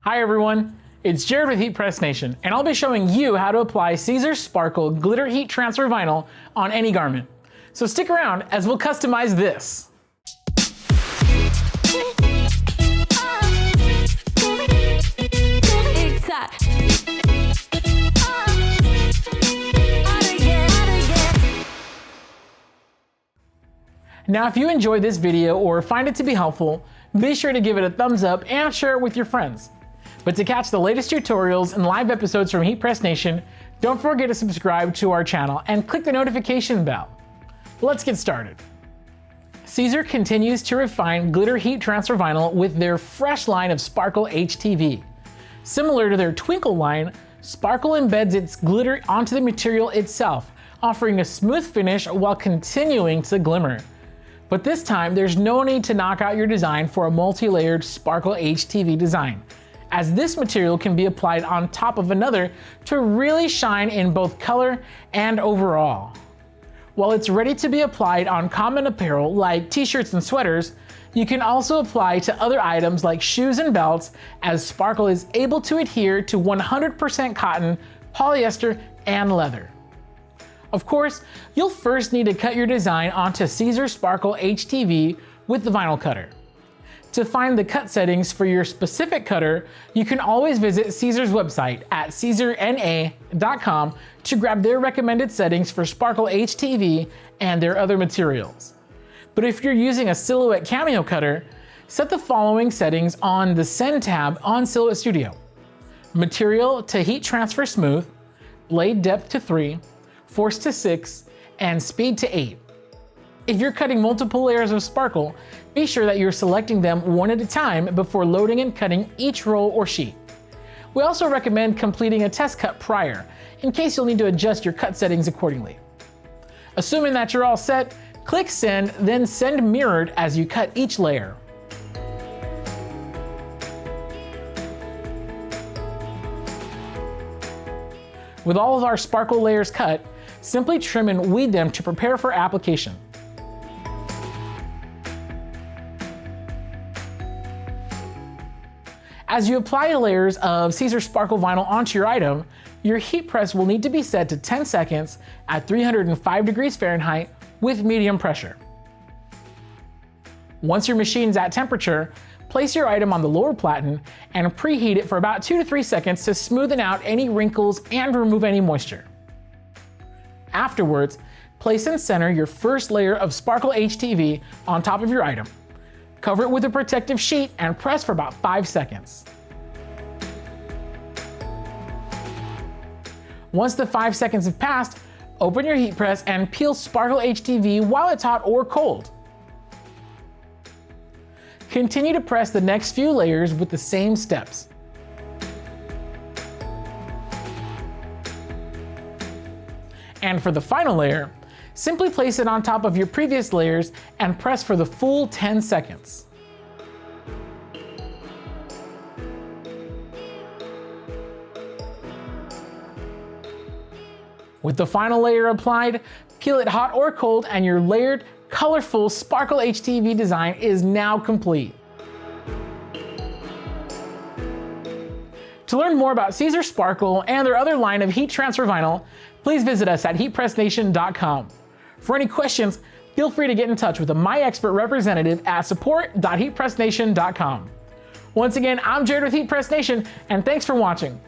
Hi everyone, it's Jared with Heat Press Nation, and I'll be showing you how to apply Siser Sparkle Glitter Heat Transfer Vinyl on any garment. So stick around as we'll customize this. Now if you enjoyed this video or find it to be helpful, be sure to give it a thumbs up and share it with your friends. But to catch the latest tutorials and live episodes from Heat Press Nation, don't forget to subscribe to our channel and click the notification bell. Let's get started. Siser continues to refine glitter heat transfer vinyl with their fresh line of Sparkle HTV. Similar to their Twinkle line, Sparkle embeds its glitter onto the material itself, offering a smooth finish while continuing to glimmer. But this time, there's no need to knock out your design for a multi-layered Sparkle HTV design, as this material can be applied on top of another to really shine in both color and overall. While it's ready to be applied on common apparel like t-shirts and sweaters, you can also apply to other items like shoes and belts, as Sparkle is able to adhere to 100% cotton, polyester, and leather. Of course, you'll first need to cut your design onto Siser Sparkle HTV with the vinyl cutter. To find the cut settings for your specific cutter, you can always visit Siser's website at siserna.com to grab their recommended settings for Sparkle HTV and their other materials. But if you're using a Silhouette Cameo cutter, set the following settings on the Send tab on Silhouette Studio: Material to Heat Transfer Smooth, Blade Depth to 3, Force to 6, and Speed to 8. If you're cutting multiple layers of Sparkle, be sure that you're selecting them one at a time before loading and cutting each roll or sheet. We also recommend completing a test cut prior, in case you'll need to adjust your cut settings accordingly. Assuming that you're all set, click Send, then Send Mirrored as you cut each layer. With all of our Sparkle layers cut, simply trim and weed them to prepare for application. As you apply layers of Siser Sparkle vinyl onto your item, your heat press will need to be set to 10 seconds at 305 degrees Fahrenheit with medium pressure. Once your machine's at temperature, place your item on the lower platen and preheat it for about 2 to 3 seconds to smoothen out any wrinkles and remove any moisture. Afterwards, place and center your first layer of Sparkle HTV on top of your item. Cover it with a protective sheet and press for about 5 seconds. Once the 5 seconds have passed, open your heat press and peel Sparkle HTV while it's hot or cold. Continue to press the next few layers with the same steps. And for the final layer, simply place it on top of your previous layers and press for the full 10 seconds. With the final layer applied, peel it hot or cold and your layered, colorful Sparkle HTV design is now complete. To learn more about Siser Sparkle and their other line of heat transfer vinyl, please visit us at heatpressnation.com. For any questions, feel free to get in touch with a My Expert representative at support.heatpressnation.com. Once again, I'm Jared with Heat Press Nation, and thanks for watching.